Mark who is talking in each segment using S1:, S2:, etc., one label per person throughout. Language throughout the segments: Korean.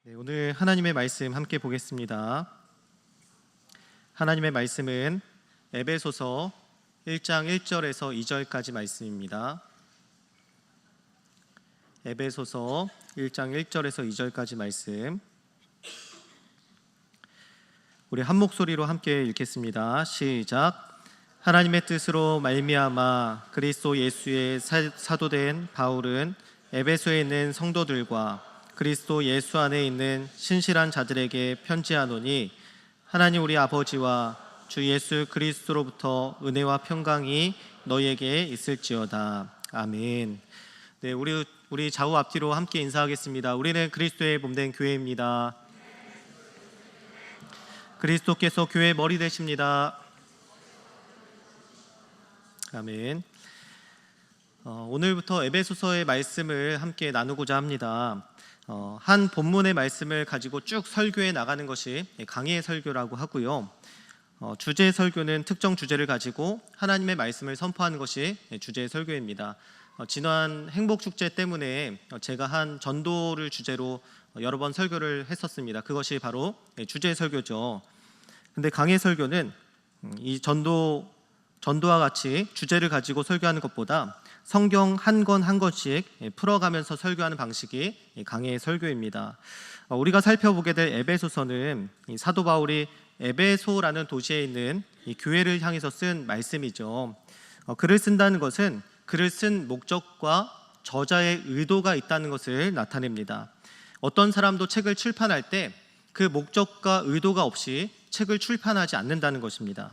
S1: 네, 오늘 하나님의 말씀 함께 보겠습니다. 하나님의 말씀은 에베소서 1장 1절에서 2절까지 말씀입니다. 에베소서 1장 1절에서 2절까지 말씀, 우리 한 목소리로 함께 읽겠습니다. 시작. 하나님의 뜻으로 말미암아 그리스도 예수의 사도된 바울은 에베소에 있는 성도들과 그리스도 예수 안에 있는 신실한 자들에게 편지하노니, 하나님 우리 아버지와 주 예수 그리스도로부터 은혜와 평강이 너희에게 있을지어다. 아멘. 네, 우리 좌우 앞뒤로 함께 인사하겠습니다. 우리는 그리스도의 몸된 교회입니다. 그리스도께서 교회의 머리 되십니다. 아멘. 오늘부터 에베소서의 말씀을 함께 나누고자 합니다. 한 본문의 말씀을 가지고 쭉 설교해 나가는 것이 강의 설교라고 하고요. 주제 설교는 특정 주제를 가지고 하나님의 말씀을 선포하는 것이 주제 설교입니다. 지난 행복축제 때문에 제가 한 전도를 주제로 여러 번 설교를 했었습니다. 그것이 바로 주제 설교죠. 근데 강의 설교는 이 전도와 같이 주제를 가지고 설교하는 것보다 성경 한 권 한 권씩 풀어가면서 설교하는 방식이 강의 설교입니다. 우리가 살펴보게 될 에베소서는 사도 바울이 에베소라는 도시에 있는 이 교회를 향해서 쓴 말씀이죠. 글을 쓴다는 것은 글을 쓴 목적과 저자의 의도가 있다는 것을 나타냅니다. 어떤 사람도 책을 출판할 때 그 목적과 의도가 없이 책을 출판하지 않는다는 것입니다.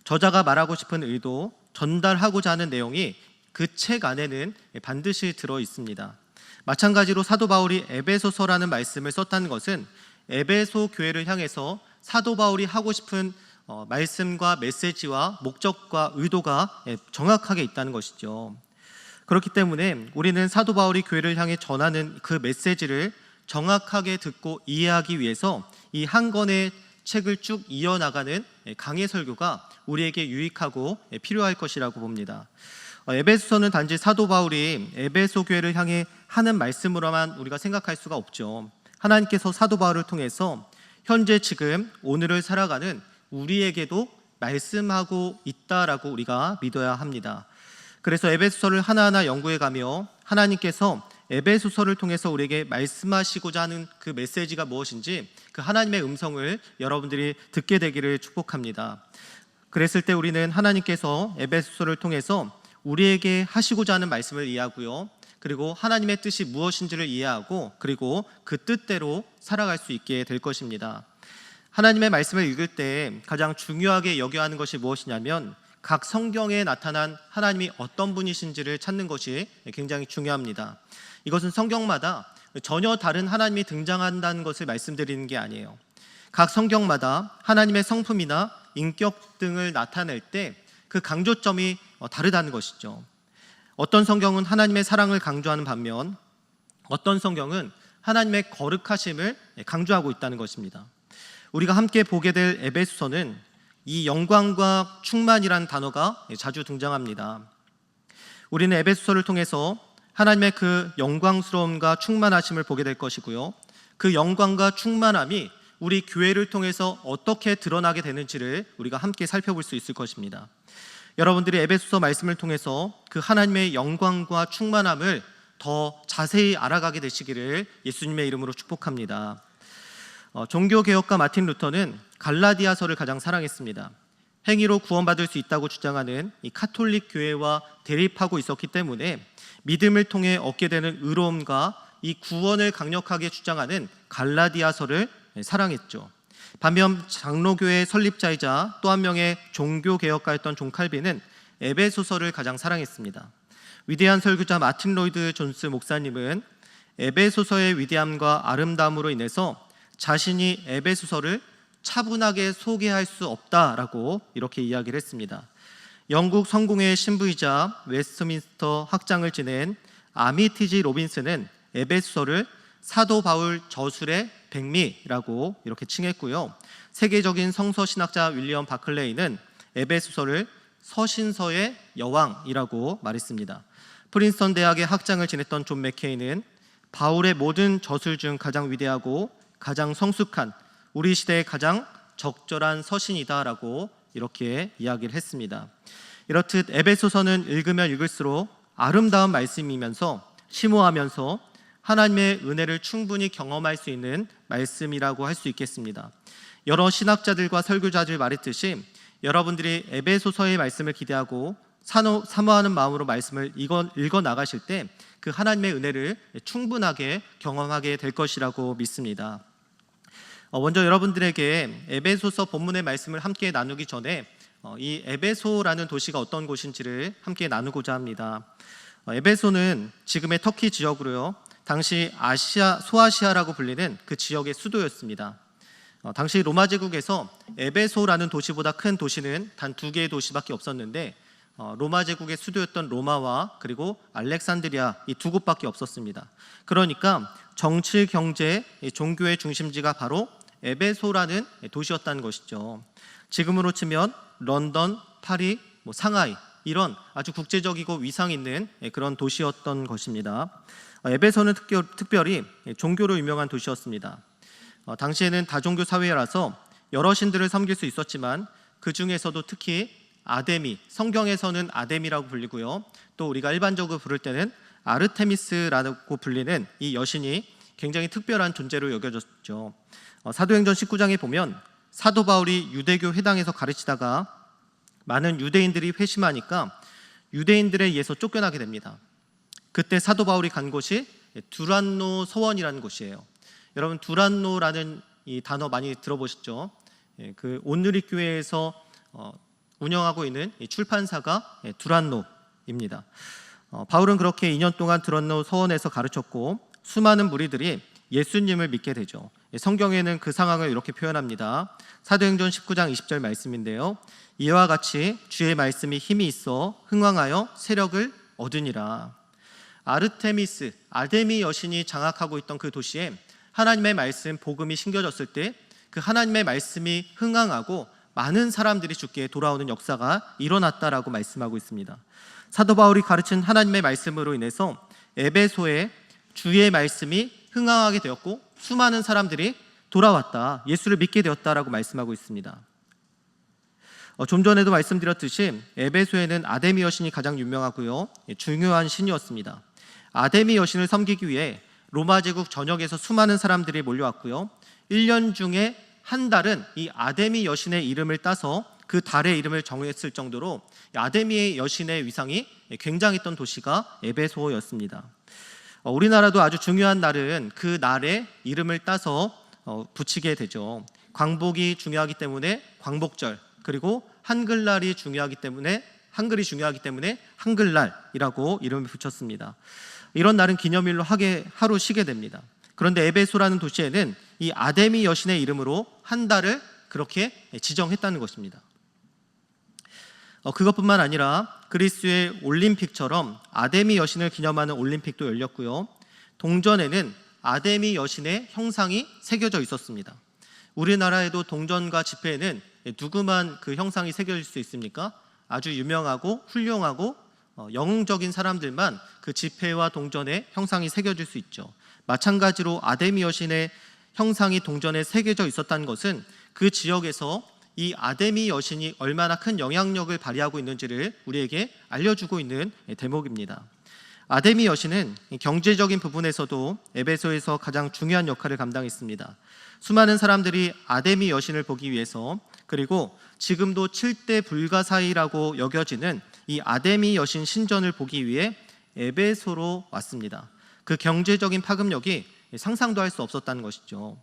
S1: 저자가 말하고 싶은 의도, 전달하고자 하는 내용이 그 책 안에는 반드시 들어 있습니다. 마찬가지로 사도 바울이 에베소서라는 말씀을 썼다는 것은 에베소 교회를 향해서 사도 바울이 하고 싶은 말씀과 메시지와 목적과 의도가 정확하게 있다는 것이죠. 그렇기 때문에 우리는 사도 바울이 교회를 향해 전하는 그 메시지를 정확하게 듣고 이해하기 위해서 이 한 권의 책을 쭉 이어나가는 강의 설교가 우리에게 유익하고 필요할 것이라고 봅니다. 에베소서는 단지 사도 바울이 에베소 교회를 향해 하는 말씀으로만 우리가 생각할 수가 없죠. 하나님께서 사도 바울을 통해서 현재 지금 오늘을 살아가는 우리에게도 말씀하고 있다라고 우리가 믿어야 합니다. 그래서 에베소서를 하나하나 연구해가며 하나님께서 에베소서를 통해서 우리에게 말씀하시고자 하는 그 메시지가 무엇인지 그 하나님의 음성을 여러분들이 듣게 되기를 축복합니다. 그랬을 때 우리는 하나님께서 에베소서를 통해서 우리에게 하시고자 하는 말씀을 이해하고요, 그리고 하나님의 뜻이 무엇인지를 이해하고 그리고 그 뜻대로 살아갈 수 있게 될 것입니다. 하나님의 말씀을 읽을 때 가장 중요하게 여겨야 하는 것이 무엇이냐면 각 성경에 나타난 하나님이 어떤 분이신지를 찾는 것이 굉장히 중요합니다. 이것은 성경마다 전혀 다른 하나님이 등장한다는 것을 말씀드리는 게 아니에요. 각 성경마다 하나님의 성품이나 인격 등을 나타낼 때 그 강조점이 다르다는 것이죠. 어떤 성경은 하나님의 사랑을 강조하는 반면 어떤 성경은 하나님의 거룩하심을 강조하고 있다는 것입니다. 우리가 함께 보게 될 에베소서는 이 영광과 충만이라는 단어가 자주 등장합니다. 우리는 에베소서를 통해서 하나님의 그 영광스러움과 충만하심을 보게 될 것이고요, 그 영광과 충만함이 우리 교회를 통해서 어떻게 드러나게 되는지를 우리가 함께 살펴볼 수 있을 것입니다. 여러분들이 에베소서 말씀을 통해서 그 하나님의 영광과 충만함을 더 자세히 알아가게 되시기를 예수님의 이름으로 축복합니다. 종교개혁가 마틴 루터는 갈라디아서를 가장 사랑했습니다. 행위로 구원받을 수 있다고 주장하는 이 카톨릭 교회와 대립하고 있었기 때문에 믿음을 통해 얻게 되는 의로움과 이 구원을 강력하게 주장하는 갈라디아서를 사랑했죠. 반면 장로교회 설립자이자 또 한 명의 종교개혁가였던 존 칼빈은 에베소서를 가장 사랑했습니다. 위대한 설교자 마틴 로이드 존스 목사님은 에베소서의 위대함과 아름다움으로 인해서 자신이 에베소서를 차분하게 소개할 수 없다라고 이렇게 이야기를 했습니다. 영국 성공회의 신부이자 웨스트민스터 학장을 지낸 아미티지 로빈스는 에베소서를 사도 바울 저술의 백미라고 이렇게 칭했고요, 세계적인 성서신학자 윌리엄 바클레이는 에베소서를 서신서의 여왕이라고 말했습니다. 프린스턴 대학의 학장을 지냈던 존 맥케이는 바울의 모든 저술 중 가장 위대하고 가장 성숙한, 우리 시대의 가장 적절한 서신이다라고 이렇게 이야기를 했습니다. 이렇듯 에베소서는 읽으면 읽을수록 아름다운 말씀이면서 심오하면서 하나님의 은혜를 충분히 경험할 수 있는 말씀이라고 할 수 있겠습니다. 여러 신학자들과 설교자들이 말했듯이 여러분들이 에베소서의 말씀을 기대하고 사모하는 마음으로 말씀을 읽어 나가실 때 그 하나님의 은혜를 충분하게 경험하게 될 것이라고 믿습니다. 먼저 여러분들에게 에베소서 본문의 말씀을 함께 나누기 전에 이 에베소라는 도시가 어떤 곳인지를 함께 나누고자 합니다. 에베소는 지금의 터키 지역으로요, 당시 소아시아라고 불리는 그 지역의 수도였습니다. 당시 로마 제국에서 에베소라는 도시보다 큰 도시는 단 2개의 도시밖에 없었는데 로마 제국의 수도였던 로마와 그리고 알렉산드리아, 이 2곳밖에 없었습니다. 그러니까 정치, 경제, 종교의 중심지가 바로 에베소라는 도시였다는 것이죠. 지금으로 치면 런던, 파리, 상하이, 이런 아주 국제적이고 위상 있는 그런 도시였던 것입니다. 에베소는 특별히 종교로 유명한 도시였습니다. 당시에는 다종교 사회라서 여러 신들을 섬길 수 있었지만 그 중에서도 특히 아데미, 성경에서는 아데미라고 불리고요, 또 우리가 일반적으로 부를 때는 아르테미스라고 불리는 이 여신이 굉장히 특별한 존재로 여겨졌죠. 사도행전 19장에 보면 사도 바울이 유대교 회당에서 가르치다가 많은 유대인들이 회심하니까 유대인들에 의해서 쫓겨나게 됩니다. 그때 사도 바울이 간 곳이 두란노 서원이라는 곳이에요. 여러분, 두란노라는 이 단어 많이 들어보셨죠? 그 온누리 교회에서 운영하고 있는 이 출판사가 두란노입니다. 바울은 그렇게 2년 동안 두란노 서원에서 가르쳤고 수많은 무리들이 예수님을 믿게 되죠. 성경에는 그 상황을 이렇게 표현합니다. 사도행전 19장 20절 말씀인데요, 이와 같이 주의 말씀이 힘이 있어 흥왕하여 세력을 얻으니라. 아르테미스, 아데미 여신이 장악하고 있던 그 도시에 하나님의 말씀, 복음이 심겨졌을 때 그 하나님의 말씀이 흥왕하고 많은 사람들이 주께 돌아오는 역사가 일어났다라고 말씀하고 있습니다. 사도 바울이 가르친 하나님의 말씀으로 인해서 에베소에 주의 말씀이 흥왕하게 되었고 수많은 사람들이 돌아왔다, 예수를 믿게 되었다라고 말씀하고 있습니다. 좀 전에도 말씀드렸듯이 에베소에는 아데미 여신이 가장 유명하고요, 중요한 신이었습니다. 아데미 여신을 섬기기 위해 로마 제국 전역에서 수많은 사람들이 몰려왔고요, 1년 중에 한 달은 이 아데미 여신의 이름을 따서 그 달의 이름을 정했을 정도로 아데미 여신의 위상이 굉장했던 도시가 에베소였습니다. 우리나라도 아주 중요한 날은 그 날의 이름을 따서 붙이게 되죠. 광복이 중요하기 때문에 광복절, 그리고 한글이 중요하기 때문에 한글날이라고 이름을 붙였습니다. 이런 날은 기념일로 하루 쉬게 됩니다. 그런데 에베소라는 도시에는 이 아데미 여신의 이름으로 한 달을 그렇게 지정했다는 것입니다. 그것뿐만 아니라 그리스의 올림픽처럼 아데미 여신을 기념하는 올림픽도 열렸고요, 동전에는 아데미 여신의 형상이 새겨져 있었습니다. 우리나라에도 동전과 지폐에는 누구만 그 형상이 새겨질 수 있습니까? 아주 유명하고 훌륭하고 영웅적인 사람들만 그 지폐와 동전에 형상이 새겨질 수 있죠. 마찬가지로 아데미 여신의 형상이 동전에 새겨져 있었다는 것은 그 지역에서 이 아데미 여신이 얼마나 큰 영향력을 발휘하고 있는지를 우리에게 알려주고 있는 대목입니다. 아데미 여신은 경제적인 부분에서도 에베소에서 가장 중요한 역할을 감당했습니다. 수많은 사람들이 아데미 여신을 보기 위해서, 그리고 지금도 7대 불가사의라고 여겨지는 이 아데미 여신 신전을 보기 위해 에베소로 왔습니다. 그 경제적인 파급력이 상상도 할 수 없었다는 것이죠.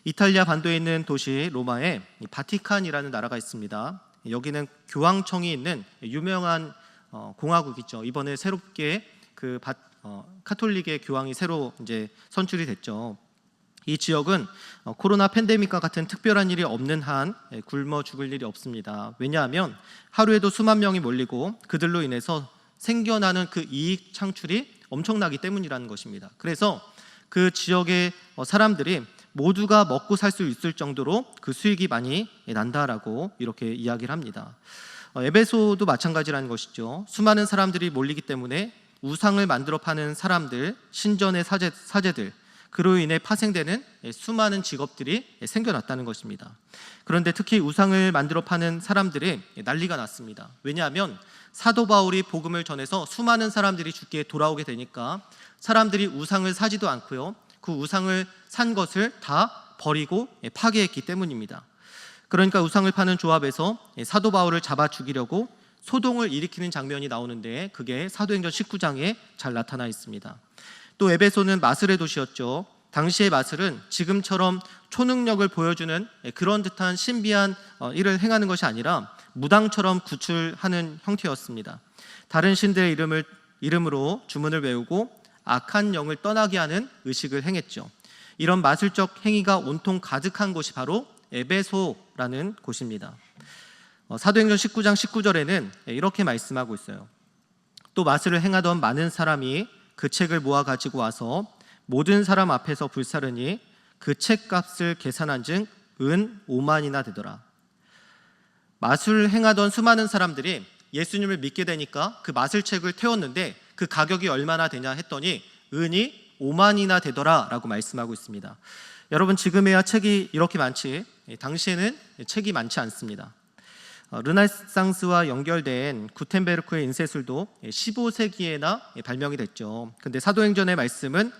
S1: 이탈리아 반도에 있는 도시 로마에 바티칸이라는 나라가 있습니다. 여기는 교황청이 있는 유명한 공화국이죠. 이번에 새롭게 카톨릭의 교황이 새로 이제 선출이 됐죠. 이 지역은 코로나 팬데믹과 같은 특별한 일이 없는 한 굶어 죽을 일이 없습니다. 왜냐하면 하루에도 수만 명이 몰리고 그들로 인해서 생겨나는 그 이익 창출이 엄청나기 때문이라는 것입니다. 그래서 그 지역의 사람들이 모두가 먹고 살 수 있을 정도로 그 수익이 많이 난다라고 이렇게 이야기를 합니다. 에베소도 마찬가지라는 것이죠. 수많은 사람들이 몰리기 때문에 우상을 만들어 파는 사람들, 신전의 사제들, 그로 인해 파생되는 수많은 직업들이 생겨났다는 것입니다. 그런데 특히 우상을 만들어 파는 사람들이 난리가 났습니다. 왜냐하면 사도 바울이 복음을 전해서 수많은 사람들이 주께 돌아오게 되니까 사람들이 우상을 사지도 않고요, 그 우상을 산 것을 다 버리고 파괴했기 때문입니다. 그러니까 우상을 파는 조합에서 사도 바울을 잡아 죽이려고 소동을 일으키는 장면이 나오는데 그게 사도행전 19장에 잘 나타나 있습니다. 또 에베소는 마술의 도시였죠. 당시의 마술은 지금처럼 초능력을 보여주는 그런 듯한 신비한 일을 행하는 것이 아니라 무당처럼 구출하는 형태였습니다. 다른 신들의 이름으로 주문을 외우고 악한 영을 떠나게 하는 의식을 행했죠. 이런 마술적 행위가 온통 가득한 곳이 바로 에베소라는 곳입니다. 사도행전 19장 19절에는 이렇게 말씀하고 있어요. 또 마술을 행하던 많은 사람이 그 책을 모아 가지고 와서 모든 사람 앞에서 불사르니 그 책값을 계산한 즉 은 5만이나 되더라. 마술을 행하던 수많은 사람들이 예수님을 믿게 되니까 그 마술책을 태웠는데 그 가격이 얼마나 되냐 했더니 은이 5만이나 되더라 라고 말씀하고 있습니다. 여러분, 지금에야 책이 이렇게 많지 당시에는 책이 많지 않습니다. 르네상스와 연결된 구텐베르크의 인쇄술도 15세기에나 발명이 됐죠. 근데 사도행전의 말씀은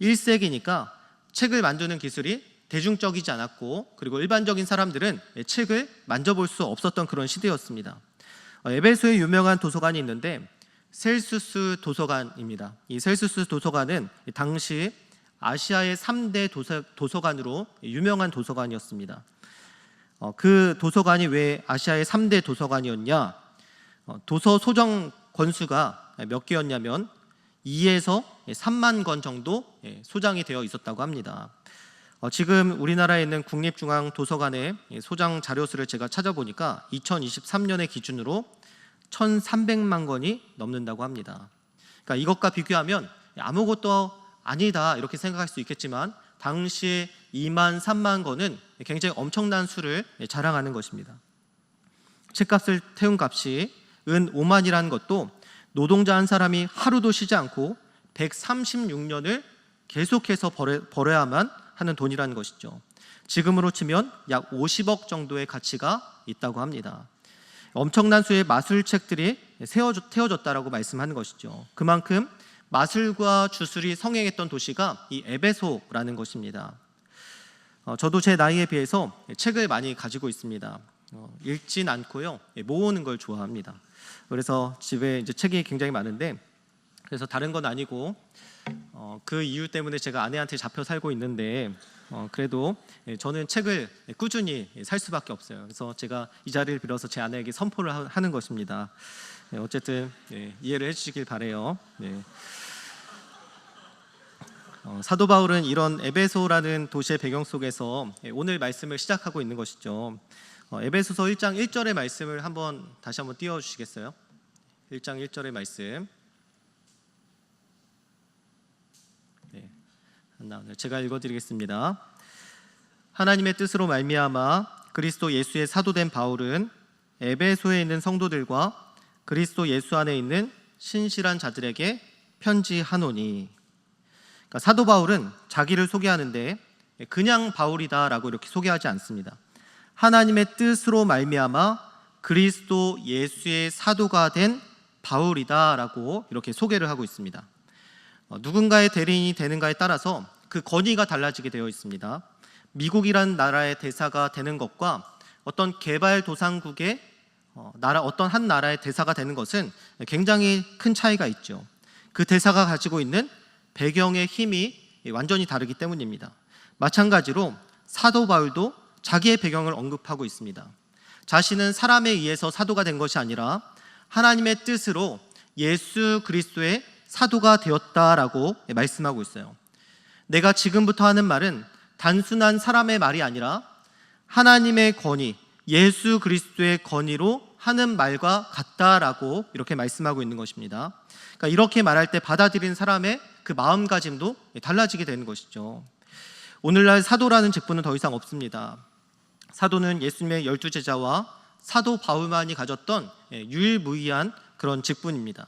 S1: 1세기니까 책을 만드는 기술이 대중적이지 않았고, 그리고 일반적인 사람들은 책을 만져볼 수 없었던 그런 시대였습니다. 에베소에 유명한 도서관이 있는데 셀수스 도서관입니다. 이 셀수스 도서관은 당시 아시아의 3대 도서관으로 유명한 도서관이었습니다. 그 도서관이 왜 아시아의 3대 도서관이었냐? 도서 소정 권수가 몇 개였냐면 2에서 3만 권 정도 소장이 되어 있었다고 합니다. 지금 우리나라에 있는 국립중앙도서관의 소장 자료수를 제가 찾아보니까 2023년의 기준으로 1,300만 권이 넘는다고 합니다. 그러니까 이것과 비교하면 아무것도 아니다 이렇게 생각할 수 있겠지만 당시에 2만 3만 권은 굉장히 엄청난 수를 자랑하는 것입니다. 책값을 태운 값이 은 5만이라는 것도 노동자 한 사람이 하루도 쉬지 않고 136년을 계속해서 벌어야만 하는 돈이라는 것이죠. 지금으로 치면 약 50억 정도의 가치가 있다고 합니다. 엄청난 수의 마술책들이 태워졌다라고 말씀하는 것이죠. 그만큼 마술과 주술이 성행했던 도시가 이 에베소라는 것입니다. 저도 제 나이에 비해서 책을 많이 가지고 있습니다. 읽진 않고요, 모으는 걸 좋아합니다. 그래서 집에 이제 책이 굉장히 많은데, 그래서 다른 건 아니고 그 이유 때문에 제가 아내한테 잡혀 살고 있는데 그래도 저는 책을 꾸준히 살 수밖에 없어요. 그래서 제가 이 자리를 빌어서 제 아내에게 선포를 하는 것입니다. 어쨌든 이해를 해주시길 바래요. 사도 바울은 이런 에베소라는 도시의 배경 속에서 오늘 말씀을 시작하고 있는 것이죠. 에베소서 1장 1절의 말씀을 다시 한번 띄워주시겠어요? 1장 1절의 말씀. 제가 읽어드리겠습니다. 하나님의 뜻으로 말미암아 그리스도 예수의 사도된 바울은 에베소에 있는 성도들과 그리스도 예수 안에 있는 신실한 자들에게 편지하노니. 그러니까 사도 바울은 자기를 소개하는데 그냥 바울이다라고 이렇게 소개하지 않습니다. 하나님의 뜻으로 말미암아 그리스도 예수의 사도가 된 바울이다라고 이렇게 소개를 하고 있습니다. 누군가의 대리인이 되는가에 따라서 그 권위가 달라지게 되어 있습니다. 미국이라는 나라의 대사가 되는 것과 어떤 개발도상국의 어떤 한 나라의 대사가 되는 것은 굉장히 큰 차이가 있죠. 그 대사가 가지고 있는 배경의 힘이 완전히 다르기 때문입니다. 마찬가지로 사도 바울도 자기의 배경을 언급하고 있습니다. 자신은 사람에 의해서 사도가 된 것이 아니라 하나님의 뜻으로 예수 그리스도의 사도가 되었다라고 말씀하고 있어요. 내가 지금부터 하는 말은 단순한 사람의 말이 아니라 하나님의 권위, 예수 그리스도의 권위로 하는 말과 같다라고 이렇게 말씀하고 있는 것입니다. 그러니까 이렇게 말할 때 받아들이는 사람의 그 마음가짐도 달라지게 되는 것이죠. 오늘날 사도라는 직분은 더 이상 없습니다. 사도는 예수님의 12제자와 사도 바울만이 가졌던 유일무이한 그런 직분입니다.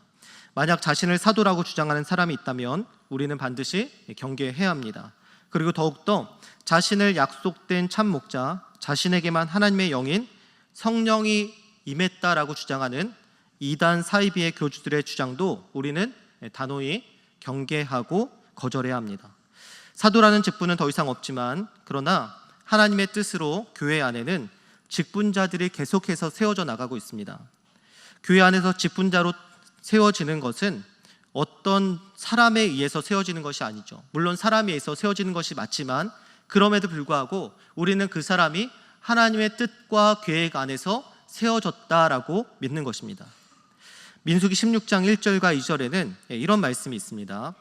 S1: 만약 자신을 사도라고 주장하는 사람이 있다면 우리는 반드시 경계해야 합니다. 그리고 더욱더 자신을 약속된 참 목자, 자신에게만 하나님의 영인 성령이 임했다라고 주장하는 이단 사이비의 교주들의 주장도 우리는 단호히 경계하고 거절해야 합니다. 사도라는 직분은 더 이상 없지만, 그러나 하나님의 뜻으로 교회 안에는 직분자들이 계속해서 세워져 나가고 있습니다. 교회 안에서 직분자로 세워지는 것은 어떤 사람에 의해서 세워지는 것이 아니죠. 물론 사람에 의해서 세워지는 것이 맞지만, 그럼에도 불구하고 우리는 그 사람이 하나님의 뜻과 계획 안에서 세워졌다라고 믿는 것입니다. 민수기 16장 1절과 2절에는 이런 말씀이 있습니다.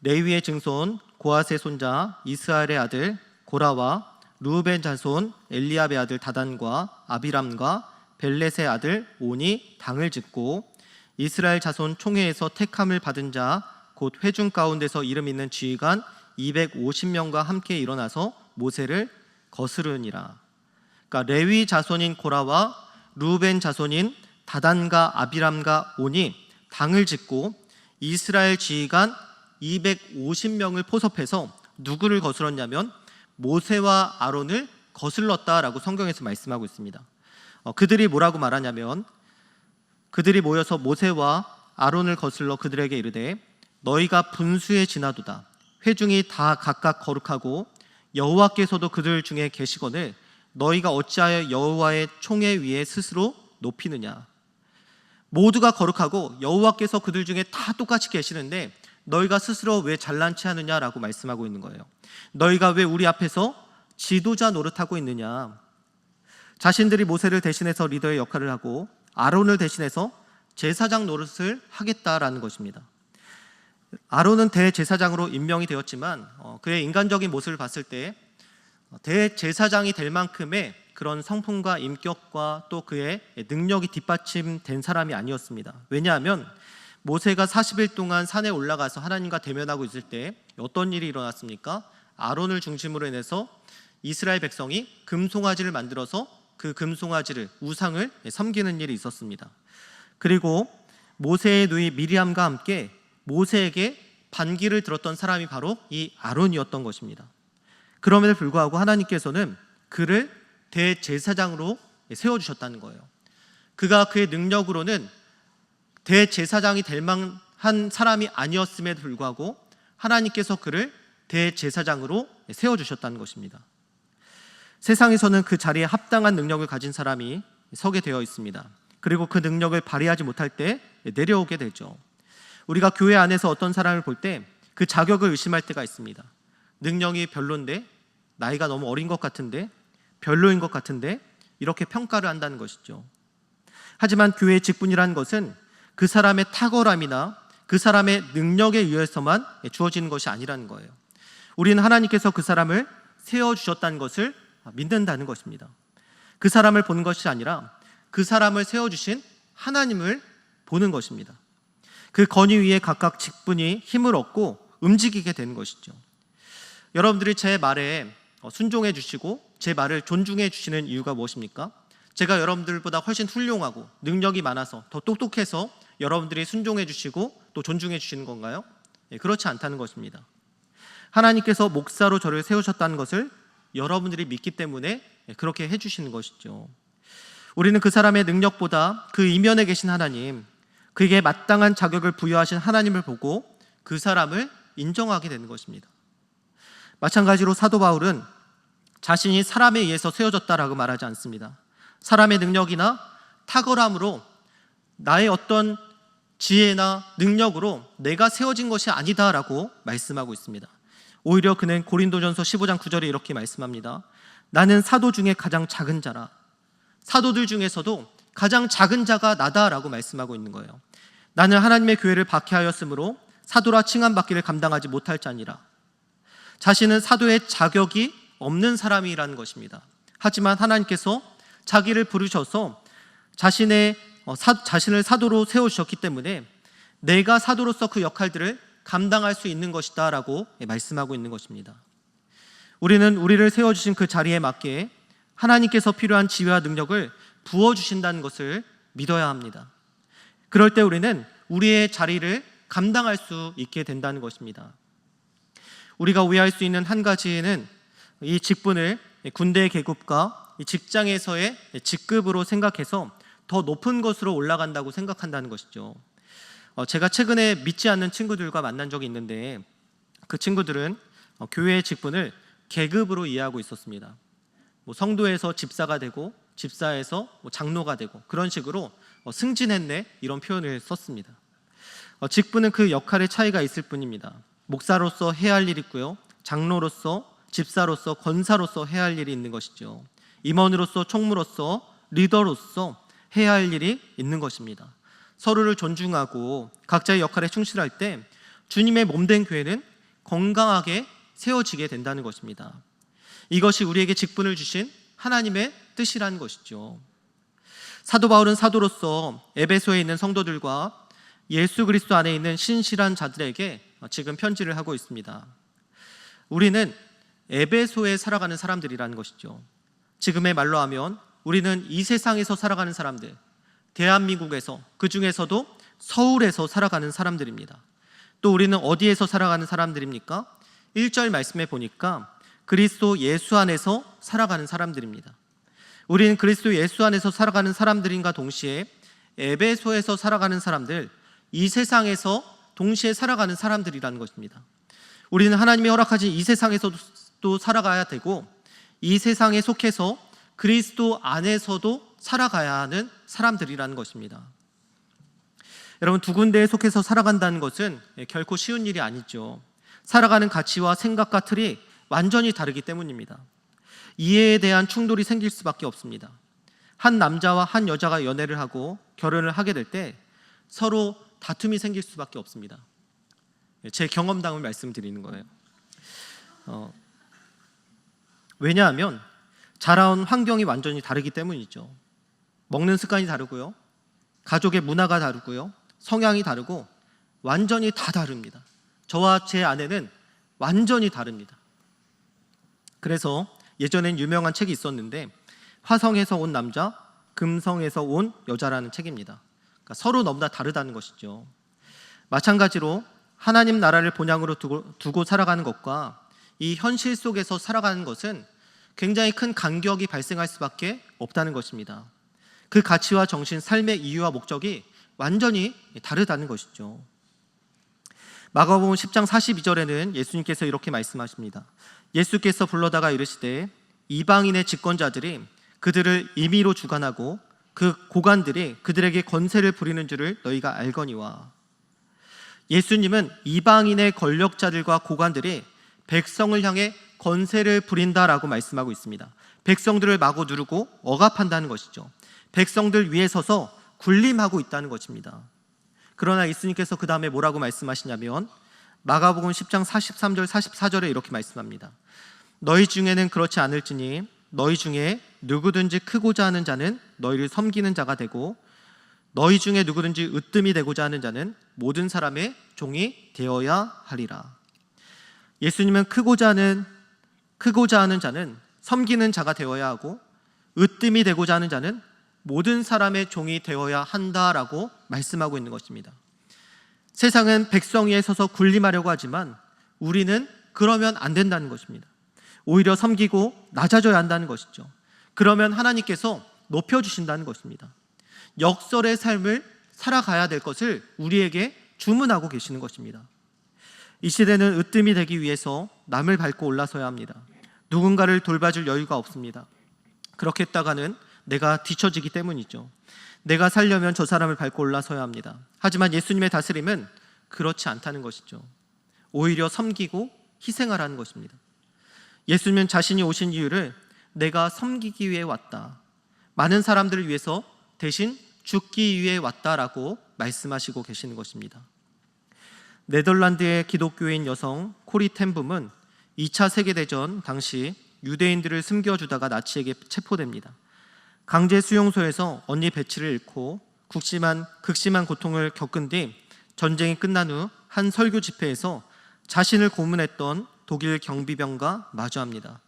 S1: 레위의 증손 고핫의 손자 이스라엘의 아들 고라와 르우벤 자손 엘리압의 아들 다단과 아비람과 벨렛의 아들 온이 당을 짓고 이스라엘 자손 총회에서 택함을 받은 자 곧 회중 가운데서 이름 있는 지휘관 250명과 함께 일어나서 모세를 거스르니라. 그러니까 레위 자손인 고라와 르우벤 자손인 다단과 아비람과 온이 당을 짓고 이스라엘 지휘관 250명을 포섭해서 누구를 거스렀냐면 모세와 아론을 거슬렀다라고 성경에서 말씀하고 있습니다. 그들이 뭐라고 말하냐면, 그들이 모여서 모세와 아론을 거슬러 그들에게 이르되 너희가 분수에 지나도다. 회중이 다 각각 거룩하고 여호와께서도 그들 중에 계시거늘 너희가 어찌하여 여호와의 총회 위에 스스로 높이느냐. 모두가 거룩하고 여호와께서 그들 중에 다 똑같이 계시는데 너희가 스스로 왜 잘난 체 하느냐라고 말씀하고 있는 거예요. 너희가 왜 우리 앞에서 지도자 노릇하고 있느냐. 자신들이 모세를 대신해서 리더의 역할을 하고 아론을 대신해서 제사장 노릇을 하겠다라는 것입니다. 아론은 대제사장으로 임명이 되었지만 그의 인간적인 모습을 봤을 때 대제사장이 될 만큼의 그런 성품과 인격과 또 그의 능력이 뒷받침된 사람이 아니었습니다. 왜냐하면 모세가 40일 동안 산에 올라가서 하나님과 대면하고 있을 때 어떤 일이 일어났습니까? 아론을 중심으로 인해서 이스라엘 백성이 금송아지를 만들어서 그 금송아지를, 우상을 섬기는 일이 있었습니다. 그리고 모세의 누이 미리암과 함께 모세에게 반기를 들었던 사람이 바로 이 아론이었던 것입니다. 그럼에도 불구하고 하나님께서는 그를 대제사장으로 세워주셨다는 거예요. 그가 그의 능력으로는 대제사장이 될 만한 사람이 아니었음에도 불구하고 하나님께서 그를 대제사장으로 세워주셨다는 것입니다. 세상에서는 그 자리에 합당한 능력을 가진 사람이 서게 되어 있습니다. 그리고 그 능력을 발휘하지 못할 때 내려오게 되죠. 우리가 교회 안에서 어떤 사람을 볼 때 그 자격을 의심할 때가 있습니다. 능력이 별론데, 나이가 너무 어린 것 같은데, 별로인 것 같은데, 이렇게 평가를 한다는 것이죠. 하지만 교회의 직분이라는 것은 그 사람의 탁월함이나 그 사람의 능력에 의해서만 주어지는 것이 아니라는 거예요. 우리는 하나님께서 그 사람을 세워주셨다는 것을 믿는다는 것입니다. 그 사람을 보는 것이 아니라 그 사람을 세워주신 하나님을 보는 것입니다. 그 건의 위에 각각 직분이 힘을 얻고 움직이게 되는 것이죠. 여러분들이 제 말에 순종해 주시고 제 말을 존중해 주시는 이유가 무엇입니까? 제가 여러분들보다 훨씬 훌륭하고 능력이 많아서 더 똑똑해서 여러분들이 순종해 주시고 또 존중해 주시는 건가요? 그렇지 않다는 것입니다. 하나님께서 목사로 저를 세우셨다는 것을 여러분들이 믿기 때문에 그렇게 해주시는 것이죠. 우리는 그 사람의 능력보다 그 이면에 계신 하나님, 그에게 마땅한 자격을 부여하신 하나님을 보고 그 사람을 인정하게 되는 것입니다. 마찬가지로 사도 바울은 자신이 사람에 의해서 세워졌다라고 말하지 않습니다. 사람의 능력이나 탁월함으로, 나의 어떤 지혜나 능력으로 내가 세워진 것이 아니다라고 말씀하고 있습니다. 오히려 그는 고린도전서 15장 9절에 이렇게 말씀합니다. 나는 사도 중에 가장 작은 자라. 사도들 중에서도 가장 작은 자가 나다라고 말씀하고 있는 거예요. 나는 하나님의 교회를 박해하였으므로 사도라 칭함받기를 감당하지 못할 자니라. 자신은 사도의 자격이 없는 사람이라는 것입니다. 하지만 하나님께서 자기를 부르셔서 자신을 사도로 세워주셨기 때문에 내가 사도로서 그 역할들을 감당할 수 있는 것이다 라고 말씀하고 있는 것입니다. 우리는 우리를 세워주신 그 자리에 맞게 하나님께서 필요한 지혜와 능력을 부어주신다는 것을 믿어야 합니다. 그럴 때 우리는 우리의 자리를 감당할 수 있게 된다는 것입니다. 우리가 오해할 수 있는 한 가지는 이 직분을 군대 계급과 직장에서의 직급으로 생각해서 더 높은 것으로 올라간다고 생각한다는 것이죠. 제가 최근에 믿지 않는 친구들과 만난 적이 있는데 그 친구들은 교회의 직분을 계급으로 이해하고 있었습니다. 성도에서 집사가 되고 집사에서 장로가 되고 그런 식으로 승진했네 이런 표현을 썼습니다. 직분은 그 역할의 차이가 있을 뿐입니다. 목사로서 해야 할 일이 있고요, 장로로서, 집사로서, 권사로서 해야 할 일이 있는 것이죠. 임원으로서, 총무로서, 리더로서 해야 할 일이 있는 것입니다. 서로를 존중하고 각자의 역할에 충실할 때 주님의 몸된 교회는 건강하게 세워지게 된다는 것입니다. 이것이 우리에게 직분을 주신 하나님의 뜻이라는 것이죠. 사도 바울은 사도로서 에베소에 있는 성도들과 예수 그리스도 안에 있는 신실한 자들에게 지금 편지를 하고 있습니다. 우리는 에베소에 살아가는 사람들이라는 것이죠. 지금의 말로 하면 우리는 이 세상에서 살아가는 사람들, 대한민국에서, 그 중에서도 서울에서 살아가는 사람들입니다. 또 우리는 어디에서 살아가는 사람들입니까? 1절 말씀에 보니까 그리스도 예수 안에서 살아가는 사람들입니다. 우리는 그리스도 예수 안에서 살아가는 사람들인가 동시에 에베소에서 살아가는 사람들, 이 세상에서 동시에 살아가는 사람들이라는 것입니다. 우리는 하나님이 허락하신 이 세상에서도 살아가야 되고 이 세상에 속해서 그리스도 안에서도 살아가야 하는 사람들이라는 것입니다. 여러분, 두 군데에 속해서 살아간다는 것은 결코 쉬운 일이 아니죠. 살아가는 가치와 생각과 틀이 완전히 다르기 때문입니다. 이해에 대한 충돌이 생길 수밖에 없습니다. 한 남자와 한 여자가 연애를 하고 결혼을 하게 될 때 서로 다툼이 생길 수밖에 없습니다. 제 경험담을 말씀드리는 거예요. 왜냐하면 자라온 환경이 완전히 다르기 때문이죠. 먹는 습관이 다르고요, 가족의 문화가 다르고요, 성향이 다르고 완전히 다 다릅니다. 저와 제 아내는 완전히 다릅니다. 그래서 예전엔 유명한 책이 있었는데 화성에서 온 남자, 금성에서 온 여자라는 책입니다. 그러니까 서로 너무나 다르다는 것이죠. 마찬가지로 하나님 나라를 본향으로 두고 살아가는 것과 이 현실 속에서 살아가는 것은 굉장히 큰 간격이 발생할 수밖에 없다는 것입니다. 그 가치와 정신, 삶의 이유와 목적이 완전히 다르다는 것이죠. 마가복음 10장 42절에는 예수님께서 이렇게 말씀하십니다. 예수께서 불러다가 이르시되 이방인의 집권자들이 그들을 임의로 주관하고 그 고관들이 그들에게 권세를 부리는 줄을 너희가 알거니와. 예수님은 이방인의 권력자들과 고관들이 백성을 향해 권세를 부린다라고 말씀하고 있습니다. 백성들을 마구 누르고 억압한다는 것이죠. 백성들 위에 서서 군림하고 있다는 것입니다. 그러나 예수님께서 그 다음에 뭐라고 말씀하시냐면 마가복음 10장 43절 44절에 이렇게 말씀합니다. 너희 중에는 그렇지 않을지니 너희 중에 누구든지 크고자 하는 자는 너희를 섬기는 자가 되고 너희 중에 누구든지 으뜸이 되고자 하는 자는 모든 사람의 종이 되어야 하리라. 예수님은 크고자 하는 자는 섬기는 자가 되어야 하고 으뜸이 되고자 하는 자는 모든 사람의 종이 되어야 한다라고 말씀하고 있는 것입니다. 세상은 백성 위에 서서 군림하려고 하지만 우리는 그러면 안 된다는 것입니다. 오히려 섬기고 낮아져야 한다는 것이죠. 그러면 하나님께서 높여주신다는 것입니다. 역설의 삶을 살아가야 될 것을 우리에게 주문하고 계시는 것입니다. 이 시대는 으뜸이 되기 위해서 남을 밟고 올라서야 합니다. 누군가를 돌봐줄 여유가 없습니다. 그렇게 했다가는 내가 뒤처지기 때문이죠. 내가 살려면 저 사람을 밟고 올라서야 합니다. 하지만 예수님의 다스림은 그렇지 않다는 것이죠. 오히려 섬기고 희생하라는 것입니다. 예수님은 자신이 오신 이유를 내가 섬기기 위해 왔다, 많은 사람들을 위해서 대신 죽기 위해 왔다라고 말씀하시고 계시는 것입니다. 네덜란드의 기독교인 여성 코리 텐붐은 2차 세계대전 당시 유대인들을 숨겨주다가 나치에게 체포됩니다. 강제 수용소에서 언니 베치를 잃고 극심한 고통을 겪은 뒤 전쟁이 끝난 후 한 설교 집회에서 자신을 고문했던 독일 경비병과 마주합니다.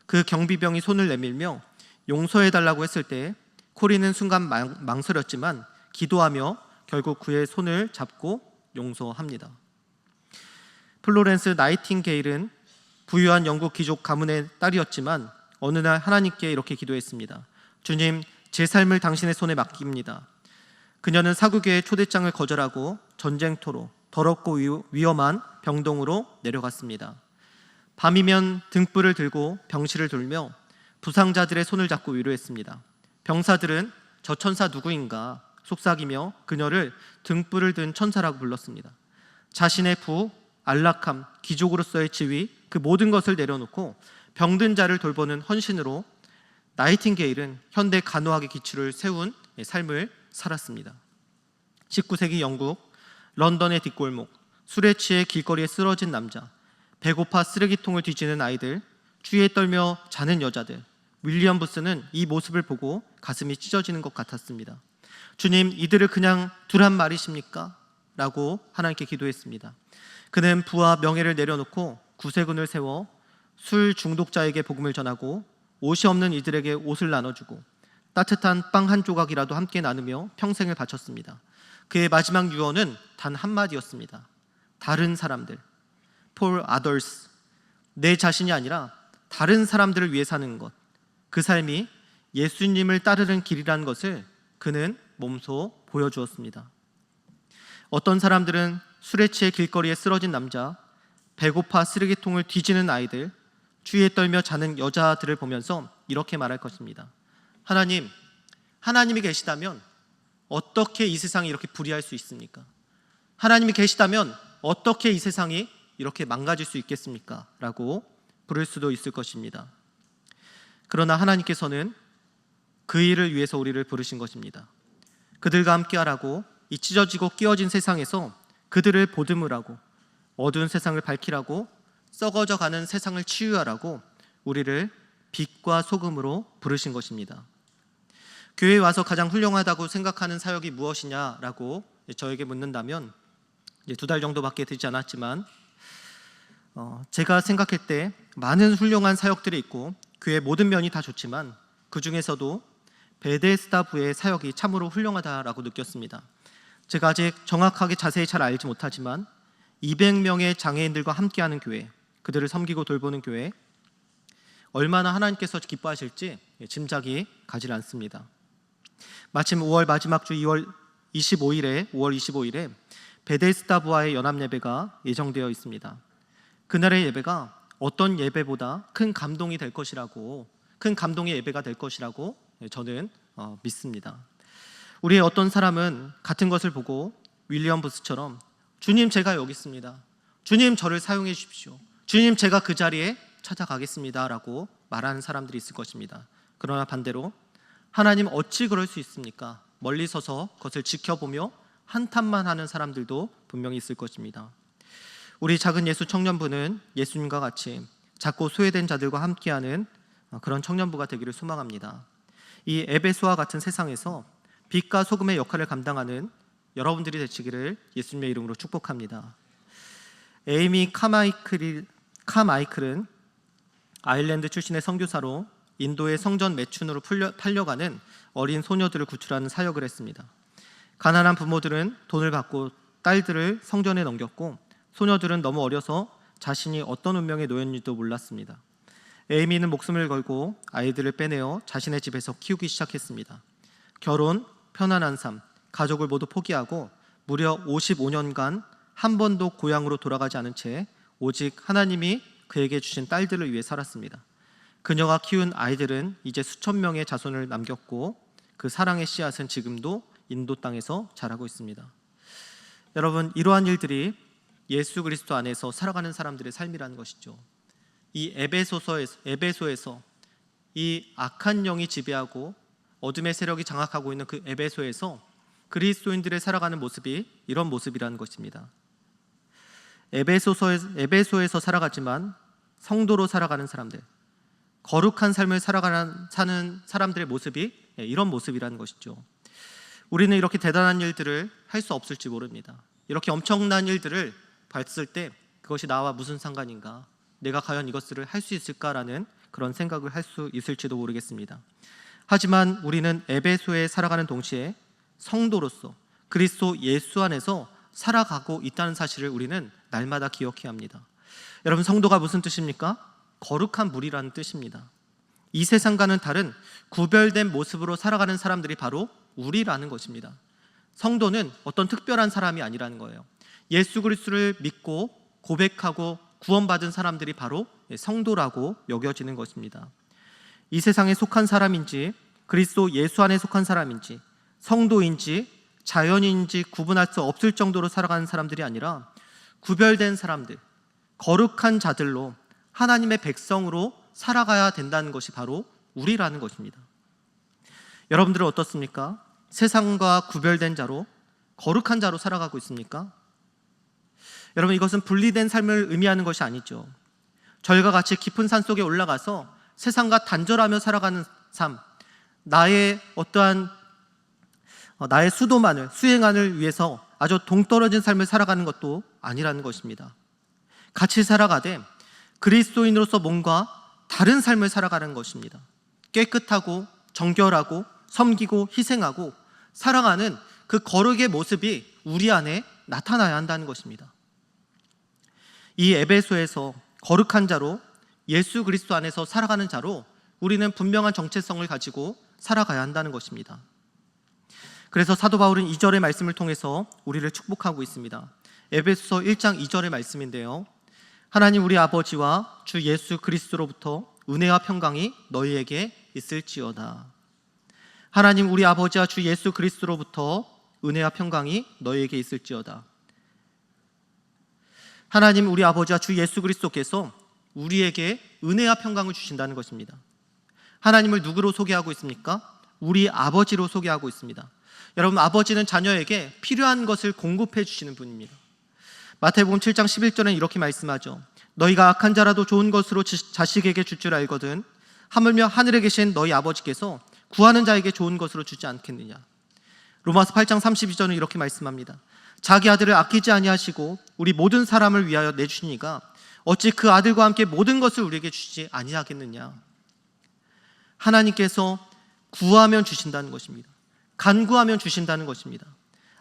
S1: 그 경비병이 손을 내밀며 용서해달라고 했을 때 코리는 순간 망설였지만 기도하며 결국 그의 손을 잡고 용서합니다. 플로렌스 나이팅게일은 부유한 영국 귀족 가문의 딸이었지만 어느 날 하나님께 이렇게 기도했습니다. 주님, 제 삶을 당신의 손에 맡깁니다. 그녀는 사국의 초대장을 거절하고 전쟁터로 더럽고 위험한 병동으로 내려갔습니다. 밤이면 등불을 들고 병실을 돌며 부상자들의 손을 잡고 위로했습니다. 병사들은 저 천사 누구인가 속삭이며 그녀를 등불을 든 천사라고 불렀습니다. 자신의 부, 안락함, 귀족으로서의 지위, 그 모든 것을 내려놓고 병든 자를 돌보는 헌신으로 나이팅게일은 현대 간호학의 기초를 세운 삶을 살았습니다. 19세기 영국, 런던의 뒷골목, 술에 취해 길거리에 쓰러진 남자, 배고파 쓰레기통을 뒤지는 아이들, 추위에 떨며 자는 여자들, 윌리엄 부스는 이 모습을 보고 가슴이 찢어지는 것 같았습니다. 주님, 이들을 그냥 두란 말이십니까? 라고 하나님께 기도했습니다. 그는 부와 명예를 내려놓고 구세군을 세워 술 중독자에게 복음을 전하고 옷이 없는 이들에게 옷을 나눠주고 따뜻한 빵 한 조각이라도 함께 나누며 평생을 바쳤습니다. 그의 마지막 유언은 단 한마디였습니다. 다른 사람들, for others, 내 자신이 아니라 다른 사람들을 위해 사는 것, 그 삶이 예수님을 따르는 길이라는 것을 그는 몸소 보여주었습니다. 어떤 사람들은 술에 취해 길거리에 쓰러진 남자, 배고파 쓰레기통을 뒤지는 아이들, 추위에 떨며 자는 여자들을 보면서 이렇게 말할 것입니다. 하나님, 하나님이 계시다면 어떻게 이 세상이 이렇게 불의할 수 있습니까? 하나님이 계시다면 어떻게 이 세상이 이렇게 망가질 수 있겠습니까? 라고 부를 수도 있을 것입니다. 그러나 하나님께서는 그 일을 위해서 우리를 부르신 것입니다. 그들과 함께 하라고, 이 찢어지고 끼어진 세상에서 그들을 보듬으라고, 어두운 세상을 밝히라고, 썩어져 가는 세상을 치유하라고 우리를 빛과 소금으로 부르신 것입니다. 교회에 와서 가장 훌륭하다고 생각하는 사역이 무엇이냐라고 저에게 묻는다면, 이제 2달 정도밖에 되지 않았지만 제가 생각할 때 많은 훌륭한 사역들이 있고 교회 모든 면이 다 좋지만 그 중에서도 베데스다 부의 사역이 참으로 훌륭하다라고 느꼈습니다. 제가 아직 정확하게 자세히 잘 알지 못하지만 200명의 장애인들과 함께하는 교회, 그들을 섬기고 돌보는 교회, 얼마나 하나님께서 기뻐하실지 짐작이 가지 않습니다. 마침 5월 마지막 주 5월 25일에 베데스다부와의 연합 예배가 예정되어 있습니다. 그날의 예배가 어떤 예배보다 큰 감동이 될 것이라고, 큰 감동의 예배가 될 것이라고 저는 믿습니다. 우리의 어떤 사람은 같은 것을 보고 윌리엄 부스처럼 주님, 제가 여기 있습니다. 주님, 저를 사용해 주십시오. 주님, 제가 그 자리에 찾아가겠습니다 라고 말하는 사람들이 있을 것입니다. 그러나 반대로 하나님, 어찌 그럴 수 있습니까? 멀리 서서 그것을 지켜보며 한탄만 하는 사람들도 분명히 있을 것입니다. 우리 작은 예수 청년부는 예수님과 같이 작고 소외된 자들과 함께하는 그런 청년부가 되기를 소망합니다. 이 에베소와 같은 세상에서 빛과 소금의 역할을 감당하는 여러분들이 되시기를 예수님의 이름으로 축복합니다. 에이미 카마이클은 아일랜드 출신의 선교사로 인도의 성전 매춘으로 팔려가는 어린 소녀들을 구출하는 사역을 했습니다. 가난한 부모들은 돈을 받고 딸들을 성전에 넘겼고 소녀들은 너무 어려서 자신이 어떤 운명에 놓였는지도 몰랐습니다. 에이미는 목숨을 걸고 아이들을 빼내어 자신의 집에서 키우기 시작했습니다. 결혼, 편안한 삶, 가족을 모두 포기하고 무려 55년간 한 번도 고향으로 돌아가지 않은 채 오직 하나님이 그에게 주신 딸들을 위해 살았습니다. 그녀가 키운 아이들은 이제 수천 명의 자손을 남겼고 그 사랑의 씨앗은 지금도 인도 땅에서 자라고 있습니다. 여러분, 이러한 일들이 예수 그리스도 안에서 살아가는 사람들의 삶이라는 것이죠. 이 에베소에서 이 악한 영이 지배하고 어둠의 세력이 장악하고 있는 그 에베소에서 그리스도인들의 살아가는 모습이 이런 모습이라는 것입니다. 에베소에서 살아가지만 성도로 살아가는 사람들, 거룩한 삶을 사는 사람들의 모습이 이런 모습이라는 것이죠. 우리는 이렇게 대단한 일들을 할 수 없을지 모릅니다. 이렇게 엄청난 일들을 봤을 때 그것이 나와 무슨 상관인가, 내가 과연 이것을 할 수 있을까라는 그런 생각을 할 수 있을지도 모르겠습니다. 하지만 우리는 에베소에 살아가는 동시에 성도로서 그리스도 예수 안에서 살아가고 있다는 사실을 우리는 날마다 기억해야 합니다. 여러분, 성도가 무슨 뜻입니까? 거룩한 무리라는 뜻입니다. 이 세상과는 다른 구별된 모습으로 살아가는 사람들이 바로 우리라는 것입니다. 성도는 어떤 특별한 사람이 아니라는 거예요. 예수 그리스도를 믿고 고백하고 구원받은 사람들이 바로 성도라고 여겨지는 것입니다. 이 세상에 속한 사람인지 그리스도 예수 안에 속한 사람인지 성도인지 자연인지 구분할 수 없을 정도로 살아가는 사람들이 아니라 구별된 사람들, 거룩한 자들로 하나님의 백성으로 살아가야 된다는 것이 바로 우리라는 것입니다. 여러분들은 어떻습니까? 세상과 구별된 자로, 거룩한 자로 살아가고 있습니까? 여러분, 이것은 분리된 삶을 의미하는 것이 아니죠. 절과 같이 깊은 산 속에 올라가서 세상과 단절하며 살아가는 삶, 나의 수도만을, 수행안을 위해서 아주 동떨어진 삶을 살아가는 것도 아니라는 것입니다. 같이 살아가되 그리스도인으로서 뭔가 다른 삶을 살아가는 것입니다. 깨끗하고 정결하고 섬기고 희생하고 살아가는 그 거룩의 모습이 우리 안에 나타나야 한다는 것입니다. 이 에베소에서 거룩한 자로 예수 그리스도 안에서 살아가는 자로 우리는 분명한 정체성을 가지고 살아가야 한다는 것입니다. 그래서 사도 바울은 2절의 말씀을 통해서 우리를 축복하고 있습니다. 에베소서 1장 2절의 말씀인데요, 하나님 우리 아버지와 주 예수 그리스도로부터 은혜와 평강이 너희에게 있을지어다. 하나님 우리 아버지와 주 예수 그리스도로부터 은혜와 평강이 너희에게 있을지어다. 하나님 우리 아버지와 주 예수 그리스도께서 우리에게 은혜와 평강을 주신다는 것입니다. 하나님을 누구로 소개하고 있습니까? 우리 아버지로 소개하고 있습니다. 여러분, 아버지는 자녀에게 필요한 것을 공급해 주시는 분입니다. 마태복음 7장 11절은 이렇게 말씀하죠. 너희가 악한 자라도 좋은 것으로 자식에게 줄 줄 알거든 하물며 하늘에 계신 너희 아버지께서 구하는 자에게 좋은 것으로 주지 않겠느냐. 로마서 8장 32절은 이렇게 말씀합니다. 자기 아들을 아끼지 아니하시고 우리 모든 사람을 위하여 내주시니가 어찌 그 아들과 함께 모든 것을 우리에게 주시지 아니하겠느냐. 하나님께서 구하면 주신다는 것입니다. 간구하면 주신다는 것입니다.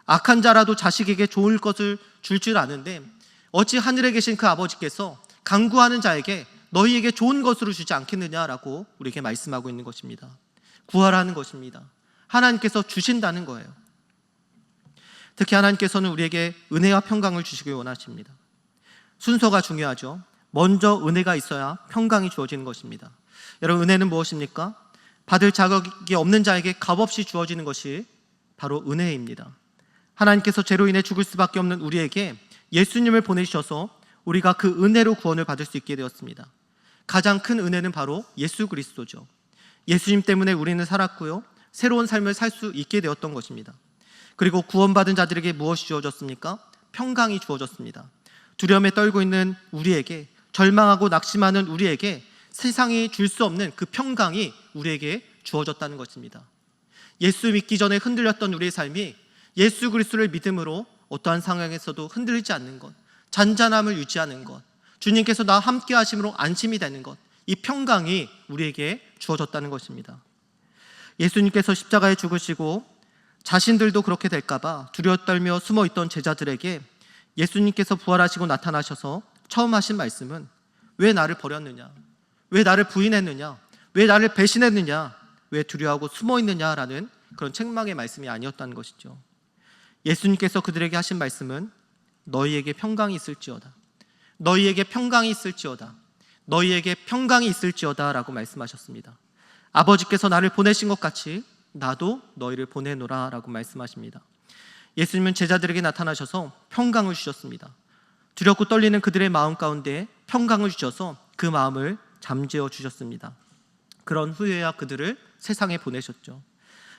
S1: 악한 자라도 자식에게 좋을 것을 줄 줄 아는데 어찌 하늘에 계신 그 아버지께서 간구하는 자에게 너희에게 좋은 것으로 주지 않겠느냐라고 우리에게 말씀하고 있는 것입니다. 구하라는 것입니다. 하나님께서 주신다는 거예요. 특히 하나님께서는 우리에게 은혜와 평강을 주시길 원하십니다. 순서가 중요하죠. 먼저 은혜가 있어야 평강이 주어지는 것입니다. 여러분, 은혜는 무엇입니까? 받을 자격이 없는 자에게 값없이 주어지는 것이 바로 은혜입니다. 하나님께서 죄로 인해 죽을 수밖에 없는 우리에게 예수님을 보내주셔서 우리가 그 은혜로 구원을 받을 수 있게 되었습니다. 가장 큰 은혜는 바로 예수 그리스도죠. 예수님 때문에 우리는 살았고요, 새로운 삶을 살 수 있게 되었던 것입니다. 그리고 구원받은 자들에게 무엇이 주어졌습니까? 평강이 주어졌습니다. 두려움에 떨고 있는 우리에게, 절망하고 낙심하는 우리에게 세상이 줄 수 없는 그 평강이 우리에게 주어졌다는 것입니다. 예수 믿기 전에 흔들렸던 우리의 삶이 예수 그리스도를 믿음으로 어떠한 상황에서도 흔들리지 않는 것, 잔잔함을 유지하는 것, 주님께서 나와 함께 하심으로 안심이 되는 것, 이 평강이 우리에게 주어졌다는 것입니다. 예수님께서 십자가에 죽으시고 자신들도 그렇게 될까봐 두려워 떨며 숨어있던 제자들에게 예수님께서 부활하시고 나타나셔서 처음 하신 말씀은 왜 나를 버렸느냐? 왜 나를 부인했느냐? 왜 나를 배신했느냐? 왜 두려워하고 숨어있느냐라는 그런 책망의 말씀이 아니었다는 것이죠. 예수님께서 그들에게 하신 말씀은 너희에게 평강이 있을지어다. 너희에게 평강이 있을지어다. 너희에게 평강이 있을지어다 라고 말씀하셨습니다. 아버지께서 나를 보내신 것 같이 나도 너희를 보내노라 라고 말씀하십니다. 예수님은 제자들에게 나타나셔서 평강을 주셨습니다. 두렵고 떨리는 그들의 마음 가운데 평강을 주셔서 그 마음을 잠재워 주셨습니다. 그런 후에야 그들을 세상에 보내셨죠.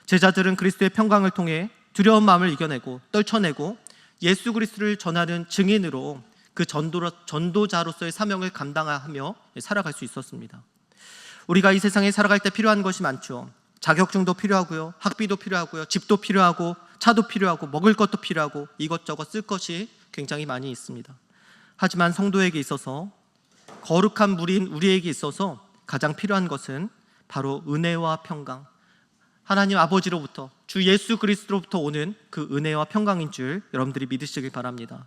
S1: 제자들은 그리스도의 평강을 통해 두려운 마음을 이겨내고 떨쳐내고 예수 그리스도를 전하는 증인으로 그 전도자로서의 사명을 감당하며 살아갈 수 있었습니다. 우리가 이 세상에 살아갈 때 필요한 것이 많죠. 자격증도 필요하고요, 학비도 필요하고요, 집도 필요하고, 차도 필요하고, 먹을 것도 필요하고, 이것저것 쓸 것이 굉장히 많이 있습니다. 하지만 성도에게 있어서, 거룩한 무리인 우리에게 있어서 가장 필요한 것은 바로 은혜와 평강, 하나님 아버지로부터, 주 예수 그리스도로부터 오는 그 은혜와 평강인 줄 여러분들이 믿으시길 바랍니다.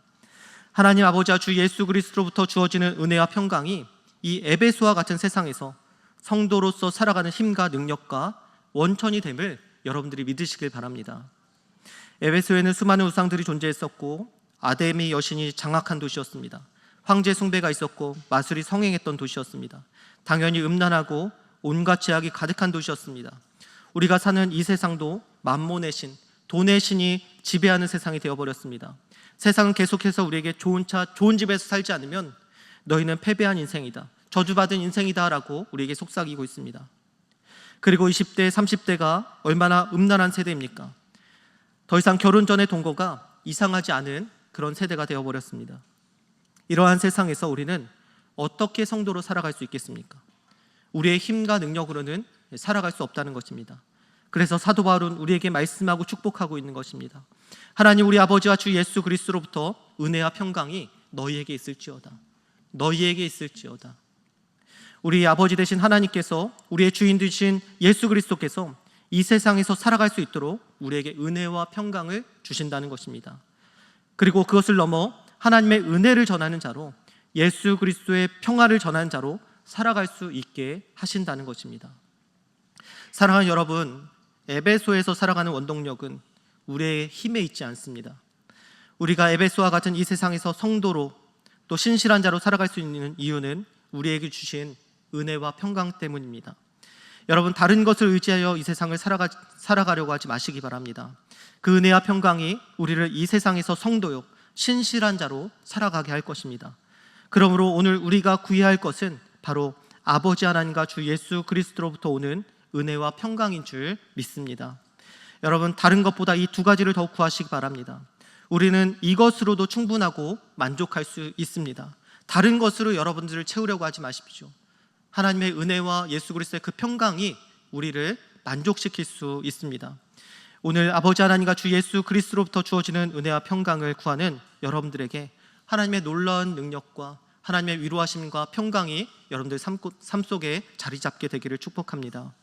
S1: 하나님 아버지와 주 예수 그리스도로부터 주어지는 은혜와 평강이 이 에베소와 같은 세상에서 성도로서 살아가는 힘과 능력과 원천이 됨을 여러분들이 믿으시길 바랍니다. 에베소에는 수많은 우상들이 존재했었고 아데미 여신이 장악한 도시였습니다. 황제 숭배가 있었고 마술이 성행했던 도시였습니다. 당연히 음란하고 온갖 제약이 가득한 도시였습니다. 우리가 사는 이 세상도 만몬의 신, 돈의 신이 지배하는 세상이 되어버렸습니다. 세상은 계속해서 우리에게 좋은 차, 좋은 집에서 살지 않으면 너희는 패배한 인생이다, 저주받은 인생이다 라고 우리에게 속삭이고 있습니다. 그리고 20대, 30대가 얼마나 음란한 세대입니까? 더 이상 결혼 전의 동거가 이상하지 않은 그런 세대가 되어버렸습니다. 이러한 세상에서 우리는 어떻게 성도로 살아갈 수 있겠습니까? 우리의 힘과 능력으로는 살아갈 수 없다는 것입니다. 그래서 사도 바울은 우리에게 말씀하고 축복하고 있는 것입니다. 하나님 우리 아버지와 주 예수 그리스도로부터 은혜와 평강이 너희에게 있을지어다. 너희에게 있을지어다. 우리 아버지 되신 하나님께서, 우리의 주인 되신 예수 그리스도께서 이 세상에서 살아갈 수 있도록 우리에게 은혜와 평강을 주신다는 것입니다. 그리고 그것을 넘어 하나님의 은혜를 전하는 자로, 예수 그리스도의 평화를 전하는 자로 살아갈 수 있게 하신다는 것입니다. 사랑하는 여러분, 에베소에서 살아가는 원동력은 우리의 힘에 있지 않습니다. 우리가 에베소와 같은 이 세상에서 성도로 또 신실한 자로 살아갈 수 있는 이유는 우리에게 주신 은혜와 평강 때문입니다. 여러분, 다른 것을 의지하여 이 세상을 살아가려고 하지 마시기 바랍니다. 그 은혜와 평강이 우리를 이 세상에서 성도요, 신실한 자로 살아가게 할 것입니다. 그러므로 오늘 우리가 구해야 할 것은 바로 아버지 하나님과 주 예수 그리스도로부터 오는 은혜와 평강인 줄 믿습니다. 여러분, 다른 것보다 이 두 가지를 더욱 구하시기 바랍니다. 우리는 이것으로도 충분하고 만족할 수 있습니다. 다른 것으로 여러분들을 채우려고 하지 마십시오. 하나님의 은혜와 예수 그리스도의 그 평강이 우리를 만족시킬 수 있습니다. 오늘 아버지 하나님과 주 예수 그리스도로부터 주어지는 은혜와 평강을 구하는 여러분들에게 하나님의 놀라운 능력과 하나님의 위로하심과 평강이 여러분들 삶 속에 자리 잡게 되기를 축복합니다.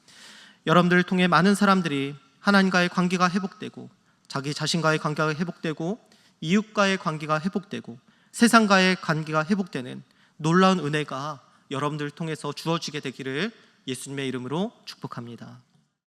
S1: 여러분들을 통해 많은 사람들이 하나님과의 관계가 회복되고, 자기 자신과의 관계가 회복되고, 이웃과의 관계가 회복되고, 세상과의 관계가 회복되는 놀라운 은혜가 여러분들을 통해서 주어지게 되기를 예수님의 이름으로 축복합니다.